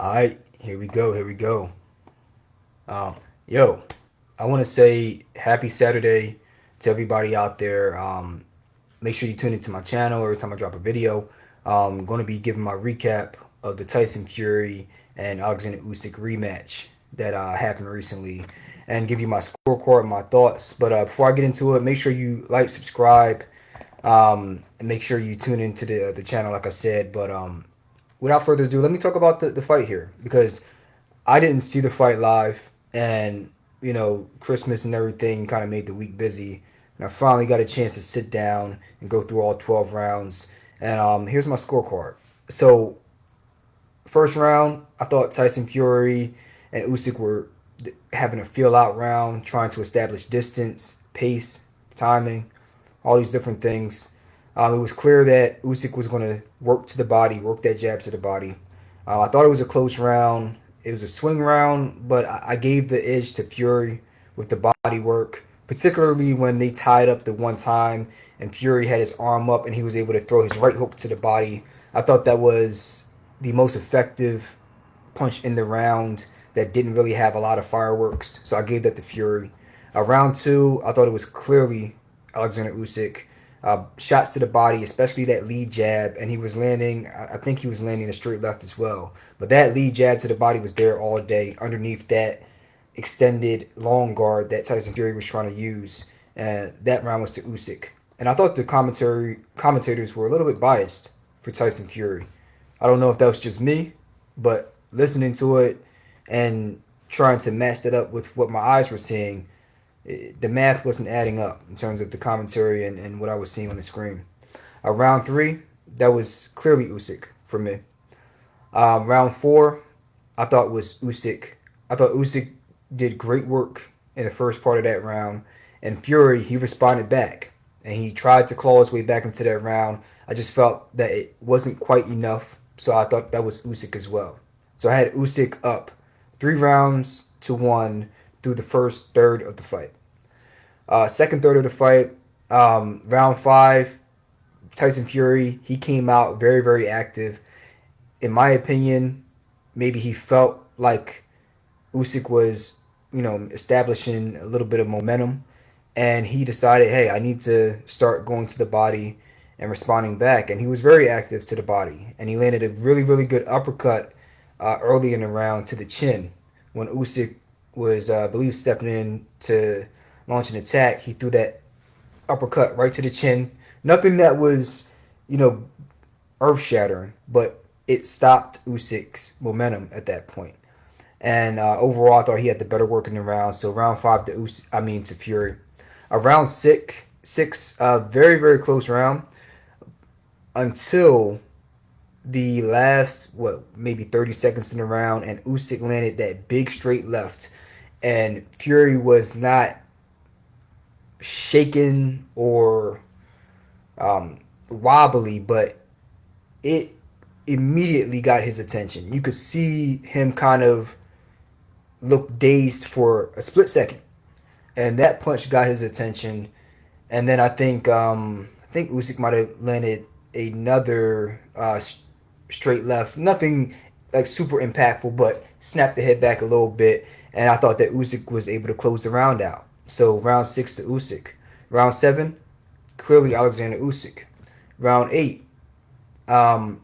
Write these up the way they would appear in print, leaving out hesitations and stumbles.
All right, here we go. Here we go. Um, yo, I want to say happy Saturday to everybody out there. Make sure you tune into my channel every time I drop a video. I'm going to be giving my recap of the Tyson Fury and Alexander Usyk rematch that happened recently, and give you my scorecard, my thoughts. But before I get into it, make sure you like, subscribe, and make sure you tune into the channel, like I said. But without further ado, let me talk about the fight here because I didn't see the fight live, and Christmas and everything kind of made the week busy. And I finally got a chance to sit down and go through all 12 rounds. And here's my scorecard. So, first round, I thought Tyson Fury and Usyk were having a feel out round, trying to establish distance, pace, timing, all these different things. It was clear that Usyk was going to work to the body, work that jab to the body. I thought it was a close round. It was a swing round, but I gave the edge to Fury with the body work, particularly when they tied up the one time and Fury had his arm up and he was able to throw his right hook to the body. I thought that was the most effective punch in the round that didn't really have a lot of fireworks. So I gave that to Fury. Round two, I thought it was clearly Alexander Usyk. Shots to the body, especially that lead jab, and he was landing. I think he was landing a straight left as well. But that lead jab to the body was there all day underneath that extended long guard that Tyson Fury was trying to use. And that round was to Usyk. And I thought the commentators were a little bit biased for Tyson Fury. I don't know if that was just me, but listening to it and trying to match that up with what my eyes were seeing, the math wasn't adding up in terms of the commentary and what I was seeing on the screen. Round three, that was clearly Usyk for me. Round four, I thought was Usyk. I thought Usyk did great work in the first part of that round, and Fury he responded back and he tried to claw his way back into that round. I just felt that it wasn't quite enough, so I thought that was Usyk as well. So I had Usyk up 3 rounds to one through the first third of the fight. Second third of the fight, round five, Tyson Fury he came out very very active. In my opinion, maybe he felt like Usyk was establishing a little bit of momentum, and he decided, hey, I need to start going to the body and responding back. And he was very active to the body, and he landed a really really good uppercut early in the round to the chin when Usyk was, I believe, stepping in to launch an attack. He threw that uppercut right to the chin. Nothing that was, you know, earth shattering, but it stopped Usyk's momentum at that point. And overall, I thought he had the better work in the round. So round five to to Fury. Round six, very very close round until the last maybe 30 seconds in the round, and Usyk landed that big straight left, and Fury was not shaken or wobbly, but it immediately got his attention. You could see him kind of look dazed for a split second, and that punch got his attention. And then I think Usyk might have landed another straight left, nothing like super impactful, but snapped the head back a little bit. And I thought that Usyk was able to close the round out. So round six to Usyk. Round seven, clearly Alexander Usyk. Round eight, um,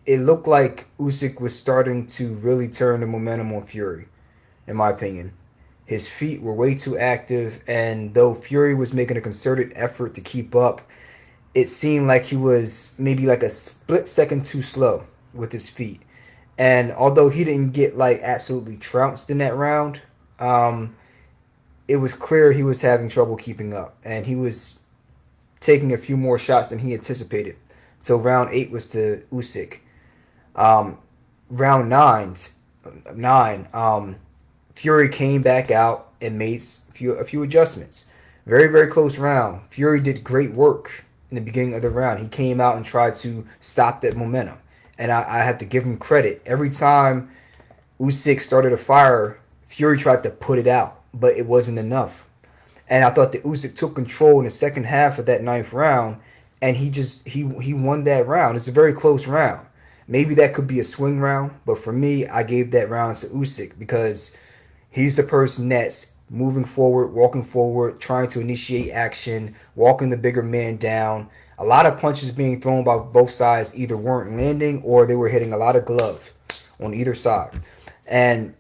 it looked like Usyk was starting to really turn the momentum on Fury, in my opinion. His feet were way too active, and though Fury was making a concerted effort to keep up, it seemed like he was maybe like a split second too slow with his feet. And although he didn't get like absolutely trounced in that round, um, it was clear he was having trouble keeping up, and he was taking a few more shots than he anticipated. So round eight was to Usyk. Um, round nine, Fury came back out and made a few adjustments. Very very close round. Fury did great work in the beginning of the round. He came out and tried to stop that momentum, and I have to give him credit. Every time Usyk started a fire, Fury tried to put it out, but it wasn't enough. And I thought that Usyk took control in the second half of that ninth round, and he won that round. It's a very close round. Maybe that could be a swing round, but for me, I gave that round to Usyk because he's the person that's moving forward, walking forward, trying to initiate action, walking the bigger man down. A lot of punches being thrown by both sides either weren't landing or they were hitting a lot of glove on either side. And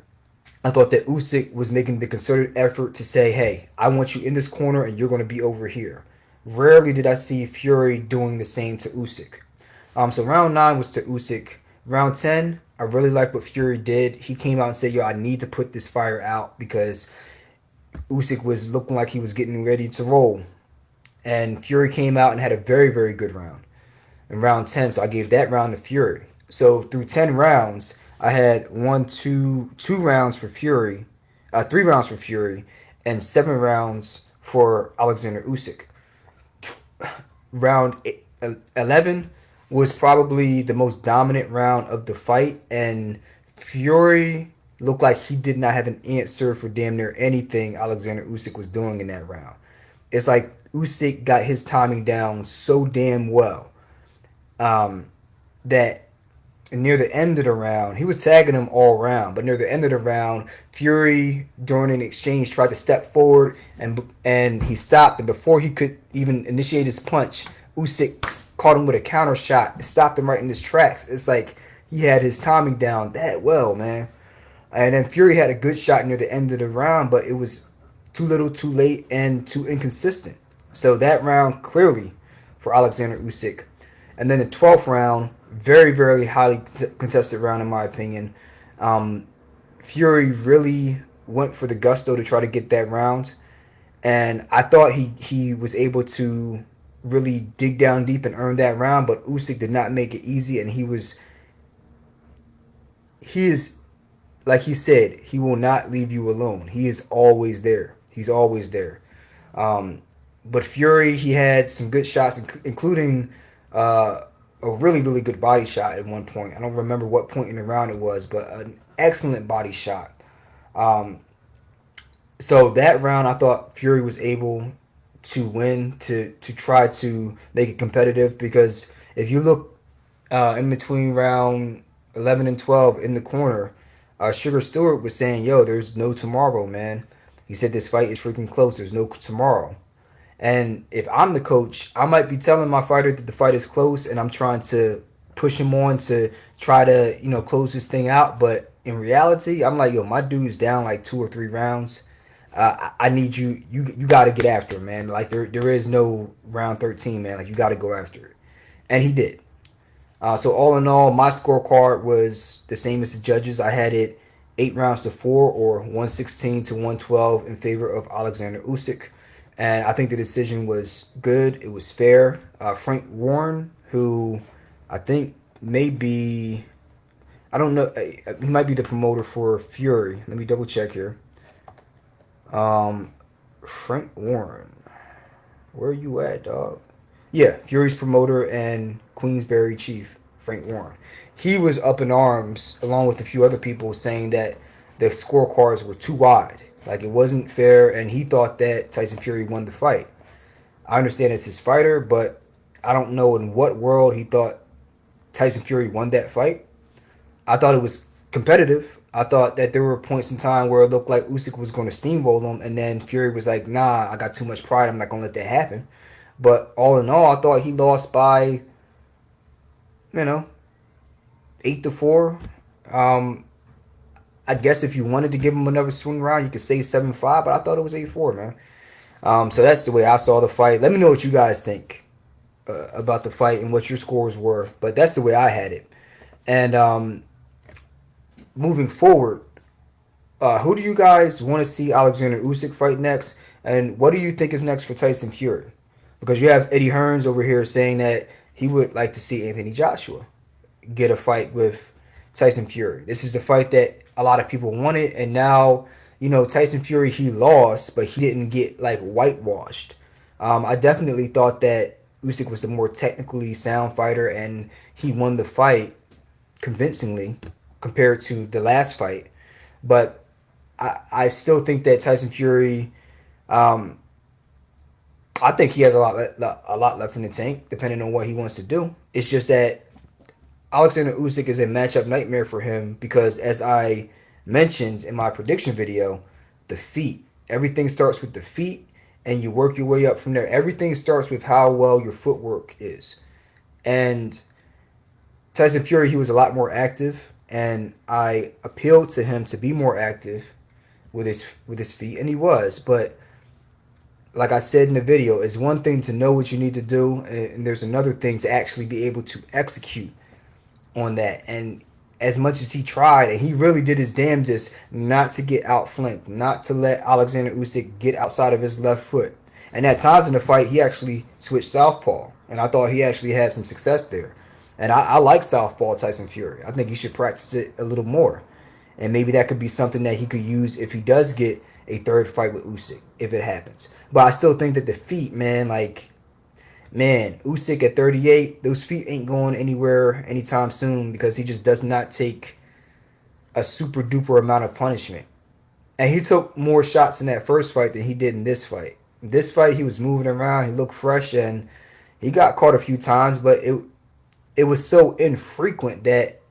I thought that Usyk was making the concerted effort to say, hey, I want you in this corner and you're going to be over here. Rarely did I see Fury doing the same to Usyk. So round 9 was to Usyk. Round 10, I really like what Fury did. He came out and said, yo, I need to put this fire out because Usyk was looking like he was getting ready to roll. And Fury came out and had a very, very good round in round 10. So I gave that round to Fury. So through 10 rounds, I had two rounds for Fury, 3 rounds for Fury, and 7 rounds for Alexander Usyk. Round 11 was probably the most dominant round of the fight, and Fury looked like he did not have an answer for damn near anything Alexander Usyk was doing in that round. It's like Usyk got his timing down so damn well that near the end of the round, he was tagging him all round, but near the end of the round, Fury during an exchange tried to step forward and he stopped, and before he could even initiate his punch, Usyk caught him with a counter shot. It stopped him right in his tracks. It's like he had his timing down that well, man. And then Fury had a good shot near the end of the round, but it was too little, too late, and too inconsistent. So that round clearly for Alexander Usyk. And then the 12th round, very, very highly contested round in my opinion. Um, Fury really went for the gusto to try to get that round, and I thought he was able to really dig down deep and earn that round. But Usyk did not make it easy, and he is like he said, he will not leave you alone. He is always there. He's always there. Um, but Fury, he had some good shots, including uh, a really, really good body shot at one point. I don't remember what point in the round it was, but an excellent body shot. Um, so that round, I thought Fury was able to win to try to make it competitive because if you look in between round 11 and 12 in the corner, Sugar Stewart was saying, yo, there's no tomorrow, man. He said this fight is freaking close. There's no tomorrow. And if I'm the coach, I might be telling my fighter that the fight is close and I'm trying to push him on to try to, close this thing out. But in reality, I'm like, yo, my dude's down like 2 or 3 rounds. I need you. You got to get after him, man. Like there is no round 13, man. Like you got to go after it, and he did. So all in all, my scorecard was the same as the judges. I had it 8 rounds to 4 or 116 to 112 in favor of Alexander Usyk, and I think the decision was good. It was fair. Frank Warren, who I think may be, I don't know, he might be the promoter for Fury. Let me double check here. Um, Frank Warren, where are you at, dog? Yeah, Fury's promoter and Queensberry chief, Frank Warren. He was up in arms along with a few other people saying that the scorecards were too wide. Like it wasn't fair, and he thought that Tyson Fury won the fight. I understand it's his fighter, but I don't know in what world he thought Tyson Fury won that fight. I thought it was competitive. I thought that there were points in time where it looked like Usyk was going to steamroll him, and then Fury was like, "Nah, I got too much pride. I'm not going to let that happen." But all in all, I thought he lost by, you know, 8-4. Um, I guess if you wanted to give him another swing round, you could say 7-5. But I thought it was 8-4, man. So that's the way I saw the fight. Let me know what you guys think about the fight and what your scores were. But that's the way I had it. And moving forward, who do you guys want to see Alexander Usyk fight next? And what do you think is next for Tyson Fury? Because you have Eddie Hearns over here saying that he would like to see Anthony Joshua get a fight with Tyson Fury. This is the fight that a lot of people wanted, and now Tyson Fury, he lost, but he didn't get like whitewashed. I definitely thought that Usyk was the more technically sound fighter, and he won the fight convincingly compared to the last fight. But I still think that Tyson Fury, um, I think he has a lot left in the tank, depending on what he wants to do. It's just that Oleksandr Usyk is a matchup nightmare for him because, as I mentioned in my prediction video, the feet. Everything starts with the feet, and you work your way up from there. Everything starts with how well your footwork is. And Tyson Fury, he was a lot more active, and I appealed to him to be more active with his feet, and he was. But like I said in the video, it's one thing to know what you need to do, and there's another thing to actually be able to execute on that. And as much as he tried, and he really did his damnedest not to get outflanked, not to let Oleksandr Usyk get outside of his left foot. And at times in the fight, he actually switched southpaw, and I thought he actually had some success there. And I like southpaw Tyson Fury. I think he should practice it a little more, and maybe that could be something that he could use if he does get a third fight with Usyk, if it happens. But I still think that the feet, man, like man, Usyk at 38, those feet ain't going anywhere anytime soon because he just does not take a super duper amount of punishment. And he took more shots in that first fight than he did in this fight. This fight, he was moving around, he looked fresh, and he got caught a few times, but it was so infrequent that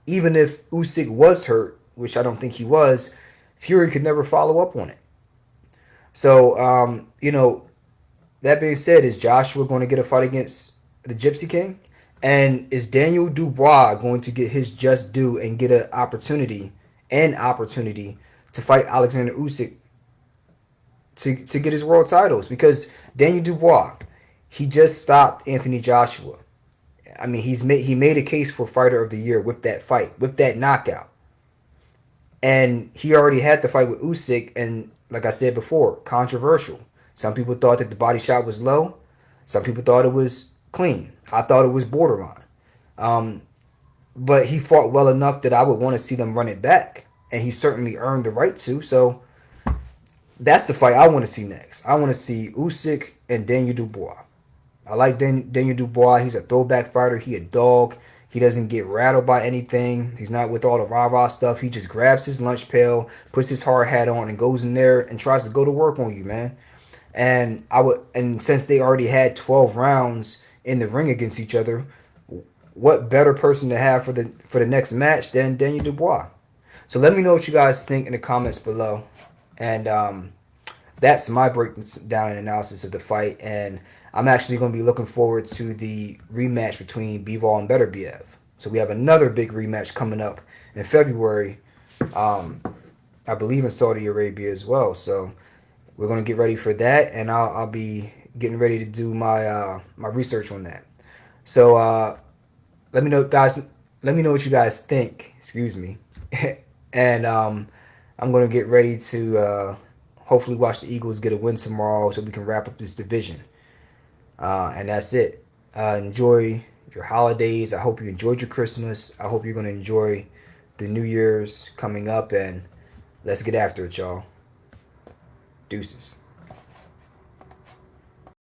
even if Usyk was hurt, which I don't think he was, Fury could never follow up on it. So, that being said, is Joshua going to get a fight against the Gypsy King? And is Daniel Dubois going to get his just due and get an opportunity to fight Alexander Usyk to get his world titles? Because Daniel Dubois, he just stopped Anthony Joshua. I mean, he made a case for fighter of the year with that fight, with that knockout. And he already had the fight with Usyk, and like I said before, controversial. Some people thought that the body shot was low. Some people thought it was clean. I thought it was borderline. Um, but he fought well enough that I would want to see them run it back, and he certainly earned the right to. So that's the fight I want to see next. I want to see Usyk and Daniel Dubois. I like Daniel Dubois. He's a throwback fighter. He a dog. He doesn't get rattled by anything. He's not with all the rah-rah stuff. He just grabs his lunch pail, puts his hard hat on, and goes in there and tries to go to work on you, man. And since they already had 12 rounds in the ring against each other, what better person to have for the next match than Daniel Dubois? So let me know what you guys think in the comments below. And that's my breakdown and analysis of the fight. And I'm actually going to be looking forward to the rematch between Bivol and Beterbiev. So we have another big rematch coming up in February. Um, I believe in Saudi Arabia as well. So we're going to get ready for that, and I'll be getting ready to do my research on that. So let me know, guys. Let me know what you guys think. Excuse me. And I'm going to get ready to hopefully watch the Eagles get a win tomorrow so we can wrap up this division. And that's it. Enjoy your holidays. I hope you enjoyed your Christmas. I hope you're going to enjoy the New Year's coming up, and let's get after it, y'all. Deuces.